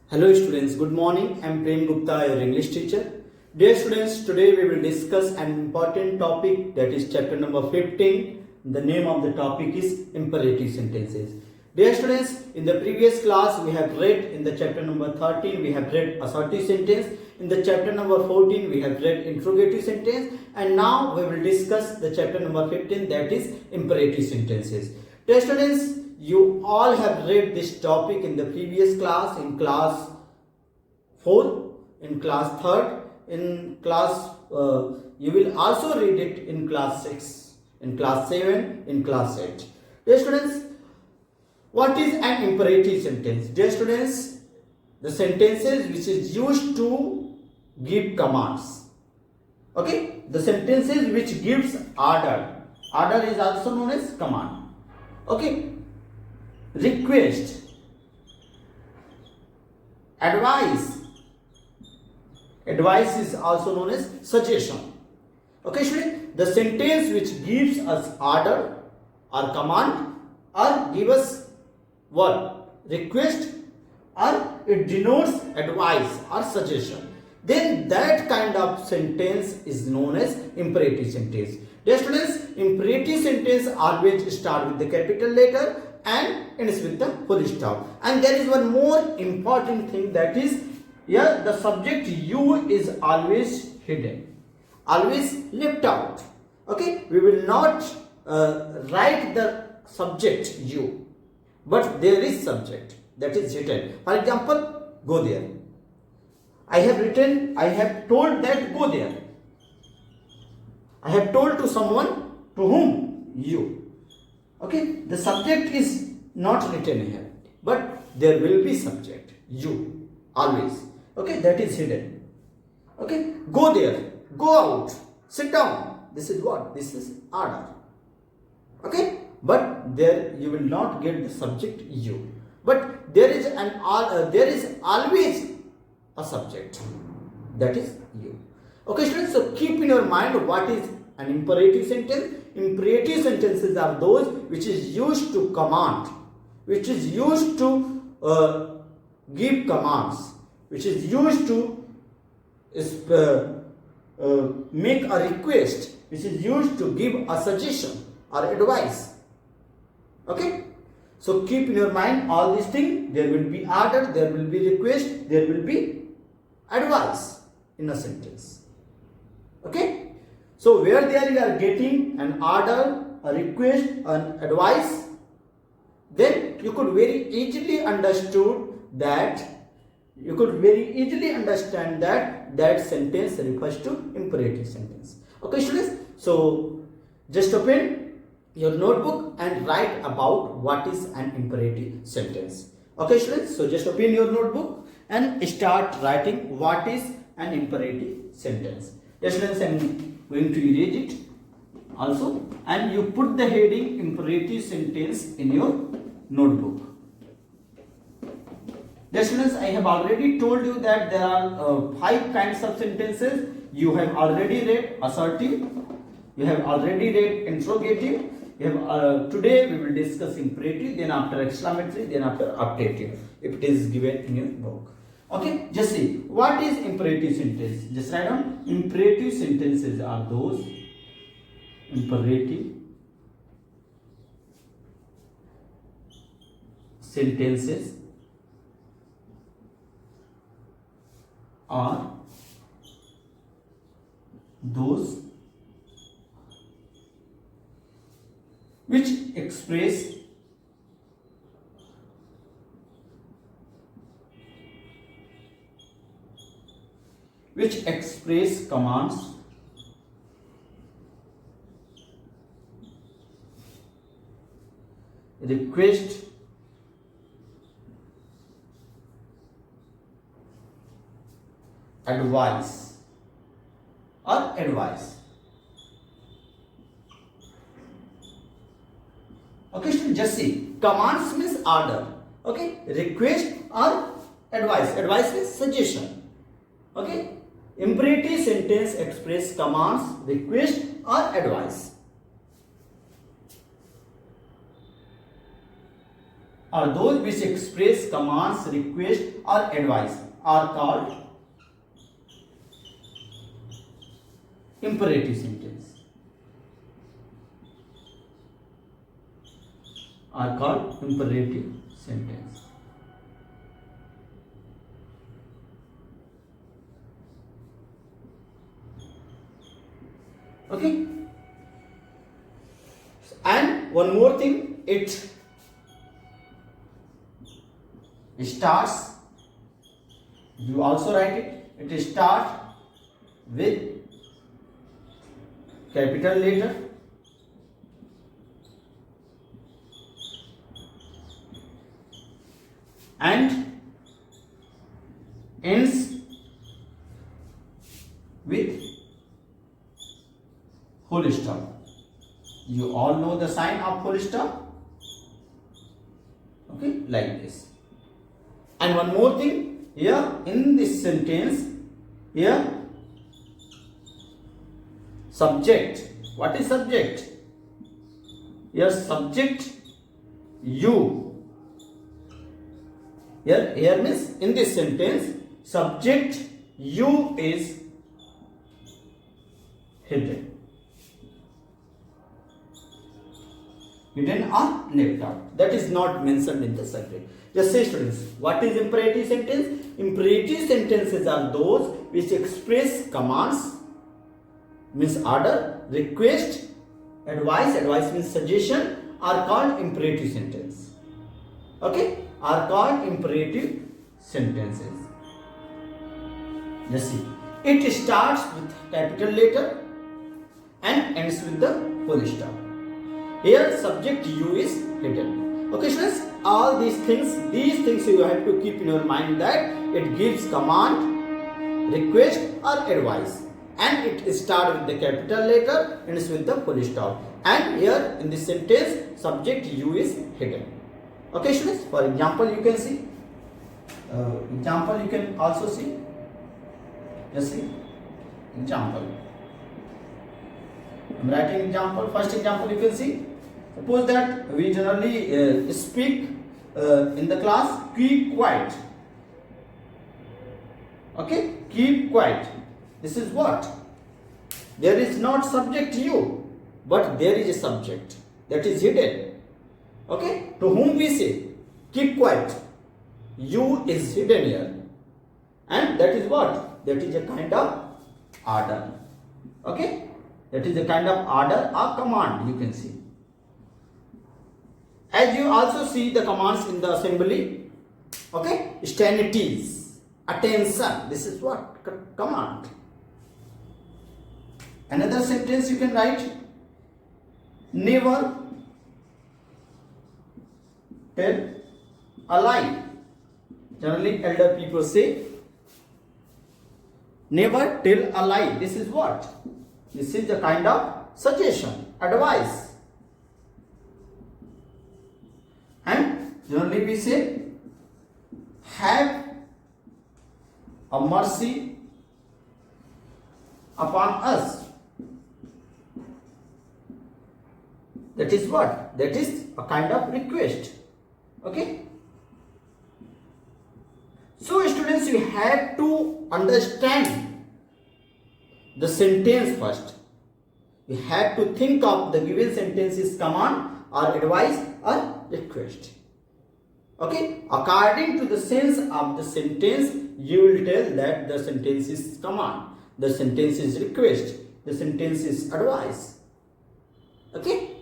Hello students, good morning. I am Prem Gupta, your English teacher. Dear students, today we will discuss an important topic, that is chapter number 15. The name of the topic is imperative sentences. Dear students, in the previous class we have read in the chapter number 13 we have read assertive sentence. In the chapter number 14 we have read interrogative sentence, and now we will discuss the chapter number 15, that is imperative sentences. Dear students, you all have read this topic in the previous class, in class 4, in class 3rd, in class you will also read it in class 6, in class 7, in class 8. Dear students, what is an imperative sentence? Dear students, the sentences which is used to give commands. Okay, the sentences which gives order. Order is also known as command. Okay, request, advice. Advice is also known as suggestion. Okay, student, the sentence which gives us order or command or give us what? Request, or it denotes advice or suggestion, then that kind of sentence is known as imperative sentence. Dear students, imperative sentence always start with the capital letter and ends with the full stop. And there is one more important thing, that is here the subject you is always hidden, always left out. Okay, we will not write the subject you, but there is subject that is hidden. For example, go there. I have told that go there. I have told to someone, to whom? You. Okay, the subject is not written here, but there will be subject, you, always. Okay, that is hidden. Okay, go there, go out, sit down. This is what? This is order. Okay, but there you will not get the subject you, but there is always a subject, that is you. Okay, students, so keep in your mind what is an imperative sentence. Imperative sentences are those which is used to command, which is used to give commands, which is used to make a request, which is used to give a suggestion or advice. Okay, so keep in your mind all these things. There will be order, there will be request, there will be advice in a sentence. Okay, so where there you are getting an order, a request, an advice, then you could very easily understand that that sentence refers to imperative sentence. Okay, students, so just open your notebook and write about what is an imperative sentence. Okay, students, so just open your notebook and start writing what is an imperative sentence. Yes, students, I am going to erase it also, and you put the heading imperative sentence in your notebook. Yes, students, I have already told you that there are 5 kinds of sentences. You have already read assertive, you have already read interrogative, you have, today we will discuss imperative, then after exclamatory, then after optative, if it is given in your book. Okay, just see what is imperative sentence. Just write down. Imperative sentences are those imperative sentences are those which express commands, request, advice or advice. Okay, so just see, commands means order. Okay, request or advice. Advice means suggestion. Okay, imperative sentence express commands, request or advice. or those which express commands, request or advice are called imperative sentence. Are called imperative sentence. Okay. And one more thing, it starts, you also write it, it starts with capital letter and ends with full stop. You all know the sign of full stop. Okay, like this. And one more thing, here in this sentence, here subject. What is subject? Here subject you. Here means in this sentence, subject you is hidden. Hidden or left out. That is not mentioned in the subject. Just say, students, what is imperative sentence? Imperative sentences are those which express commands, means order, request, advice, advice means suggestion, are called imperative sentence. Okay? Are called imperative sentences. Just see. It starts with capital letter and ends with the full stop. Here subject you is hidden. Okay, students, all these things you have to keep in your mind, that it gives command, request or advice, and it starts with the capital letter, ends with the full stop. And here in this sentence, subject you is hidden. Okay, students, for example you can see. Example you can also see. Just see. Example. I am writing example. First example you can see. Suppose that we generally speak in the class, keep quiet. Okay, keep quiet. This is what? There is not subject you, but there is a subject that is hidden. Okay, to whom we say, keep quiet. You is hidden here. And that is what? That is a kind of order. Okay, that is a kind of order or command, you can see. As you also see the commands in the assembly, okay, stanities, attention, this is what? Command. Another sentence you can write, never tell a lie. Generally elder people say, never tell a lie. This is what? This is the kind of suggestion, advice. And generally we say, have a mercy upon us. That is what? That is a kind of request. Okay? So students, you have to understand the sentence first. You have to think of the given sentence is command or advice or request. Okay? According to the sense of the sentence, you will tell that the sentence is command, the sentence is request, the sentence is advice. Okay?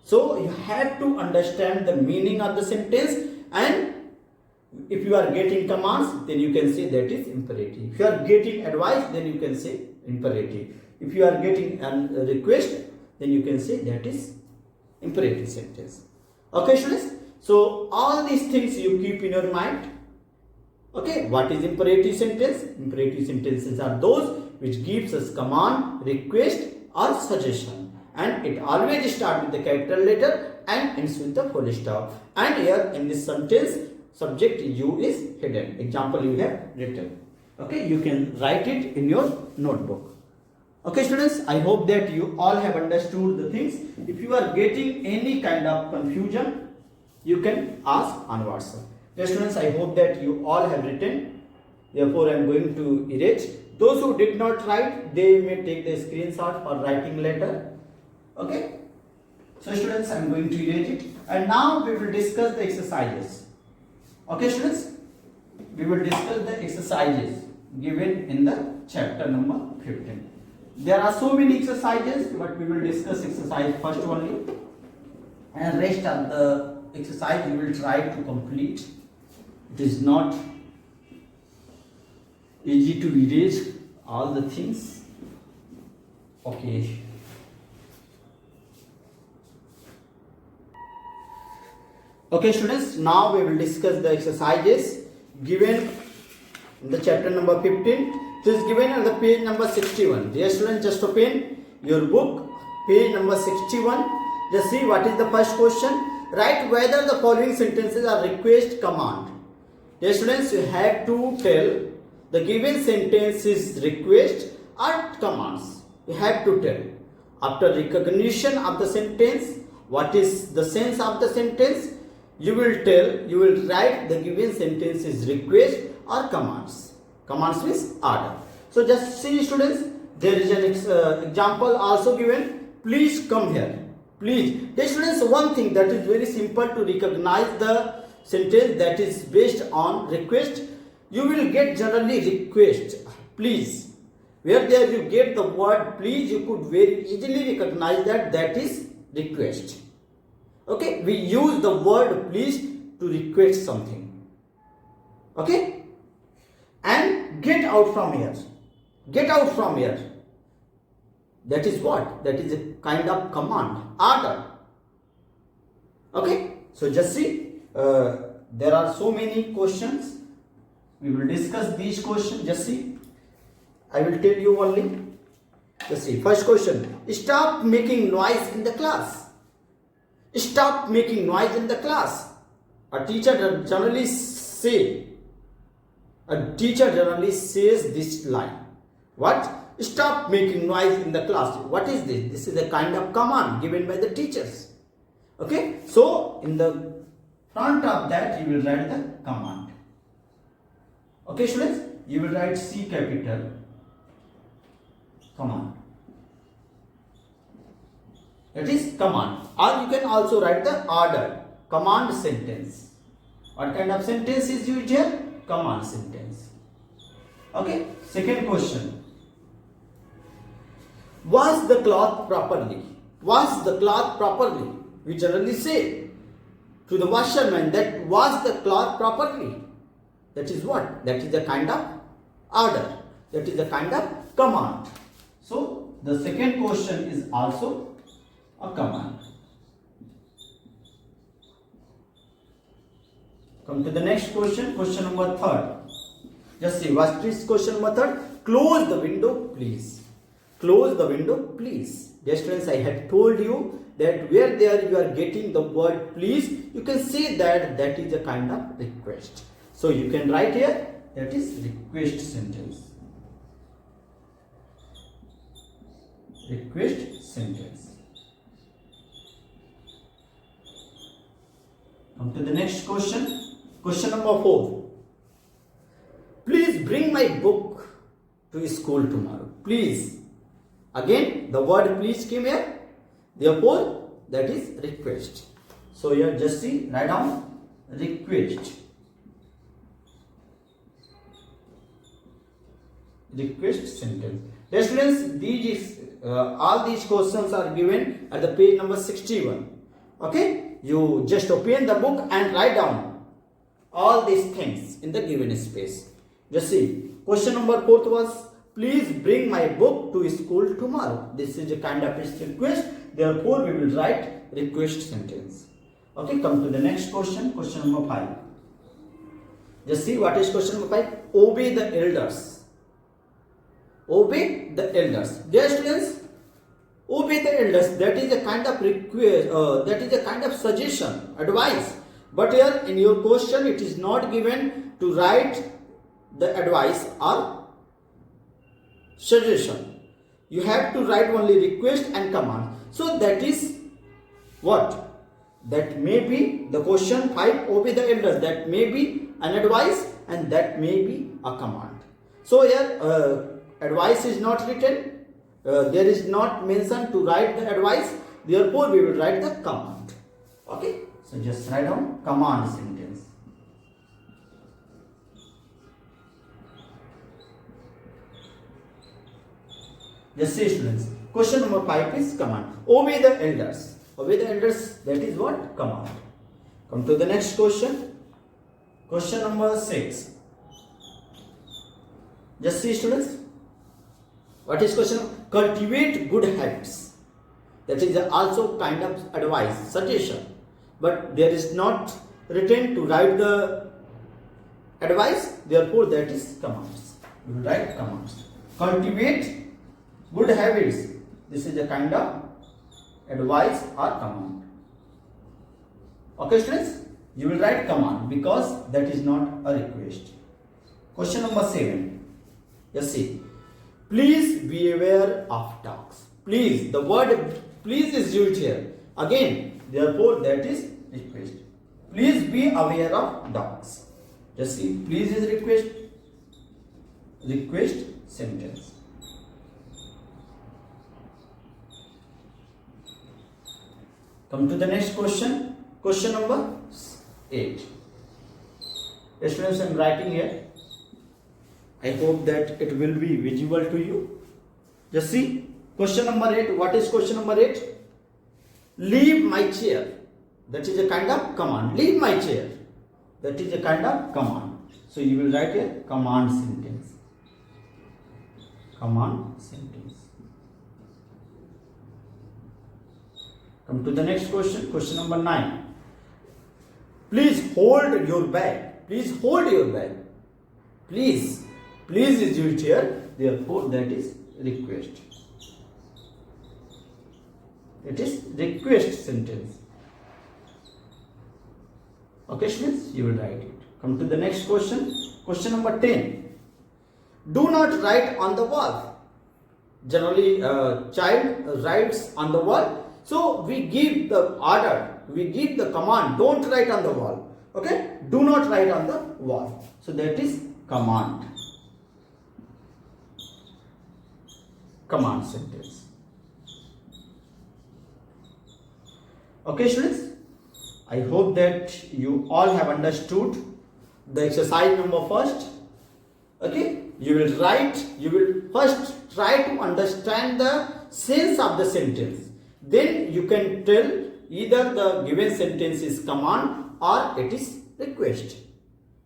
So you have to understand the meaning of the sentence, and if you are getting commands, then you can say that is imperative. If you are getting advice, then you can say imperative. If you are getting a request, then you can say that is imperative sentence. Okay, students? So all these things you keep in your mind. Okay, what is imperative sentence? Imperative sentences are those which gives us command, request or suggestion, and it always starts with the capital letter and ends with the full stop. And here in this sentence, subject you is hidden. Example you have written. Okay, you can write it in your notebook. Okay, students, I hope that you all have understood the things. If you are getting any kind of confusion, you can ask on WhatsApp. Dear students, I hope that you all have written. Therefore, I am going to erase. Those who did not write, they may take the screenshot for writing later. Okay. So students, I am going to erase it. And now we will discuss the exercises. Okay students, we will discuss the exercises given in the chapter number 15. There are so many exercises, but we will discuss exercise first only. And rest of the exercise we will try to complete. It is not easy to erase all the things. Okay. Okay students, now we will discuss the exercises given in the chapter number 15. It is given on the page number 61. Dear students, just open your book, page number 61. Just see what is the first question. Write whether the following sentences are request, command. Dear students, you have to tell the given sentence is request or commands. You have to tell. After recognition of the sentence, what is the sense of the sentence? You will write the given sentence is request or commands. Commands means order. So just see students, there is an example also given. Please come here. Please. Dear students, one thing that is very simple to recognize the sentence that is based on request. You will get generally request. Please. Where there you get the word please, you could very easily recognize that is request. Okay, we use the word please to request something. Okay, and get out from here. Get out from here. That is what? That is a kind of command, order. Okay, so just see, there are so many questions. We will discuss these questions. Just see, I will tell you only. Just see, first question: stop making noise in the class. Stop making noise in the class. A teacher generally says this line. What? Stop making noise in the class. What is this? This is a kind of command given by the teachers. Okay. So in the front of that you will write the command. Okay students, you will write C capital command. That is command. Or you can also write the order, command sentence. What kind of sentence is used here? Command sentence. Okay. Second question. Wash the cloth properly. Wash the cloth properly. We generally say to the washerman that wash the cloth properly. That is what? That is a kind of order. That is a kind of command. So the second question is also a command. Come to the next question, question number 3. Just see, what is question number 3? Close the window, please. Close the window, please. Dear students, I had told you that where there you are getting the word please, you can say that is a kind of request. So you can write here, that is request sentence. Request sentence. Come to the next question. Question number 4. Please bring my book to school tomorrow. Please. Again, the word please came here. Therefore, that is request. So here just see, write down request. Request sentence. Dear students, all these questions are given at the page number 61. Okay. You just open the book and write down all these things in the given space. Just see, question number 4 was, please bring my book to school tomorrow. This is a kind of request. Therefore, we will write request sentence. Okay, come to the next question, question number 5. Just see, what is question number 5? Obey the elders. Obey the elders. Dear students, obey the elders, that is a kind of request, that is a kind of suggestion, advice. But here in your question, it is not given to write the advice or suggestion. You have to write only request and command. So that is what? that may be the question 5, obey the elders, that may be an advice and that may be a command. So here advice is not written, there is not mentioned to write the advice, therefore we will write the command. Okay, so just write down command sentence. Just see students, question number 5 is command. Obey the elders. Obey the elders, that is what? Command. Come to the next question. Question number 6. Just see students. What is question? Cultivate good habits. That is also kind of advice, suggestion. But there is not written to write the advice, therefore that is commands. We will write commands. Cultivate good habits. This is a kind of advice or command. Okay students, you will write command because that is not a request. Question number 7. Just see. Please be aware of dogs. Please, the word please is used here. Again, therefore that is request. Please be aware of dogs. Just see. Please is request. Request sentence. Come to the next question. Question number 8. Students, I am writing here. I hope that it will be visible to you. Just see. Question number 8. What is question number 8? Leave my chair. That is a kind of command. Leave my chair. That is a kind of command. So you will write a command sentence. Command sentence. Come to the next question. Question number 9. Please hold your bag. Please hold your bag. Please. Please is used here. Therefore that is request. It is request sentence. Okay students, you will write it. Come to the next question. Question number 10. Do not write on the wall. Generally child writes on the wall. So we give the order, we give the command, don't write on the wall. Okay? Do not write on the wall. So that is command. Command sentence. Okay students, I hope that you all have understood the exercise number first. Okay, you will write, you will first try to understand the sense of the sentence. Then you can tell either the given sentence is command or it is request.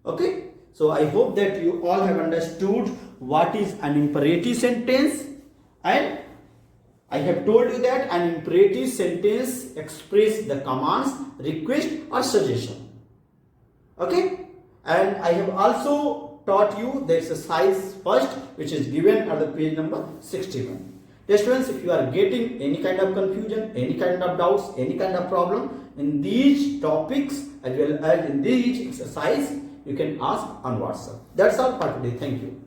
Okay, so I hope that you all have understood what is an imperative sentence, and I have told you that an imperative sentence expresses the commands, request or suggestion. Okay, and I have also taught you the exercise first, which is given at the page number 61. Dear students, if you are getting any kind of confusion, any kind of doubts, any kind of problem in these topics as well as in these exercise, you can ask on WhatsApp. That's all for today. Thank you.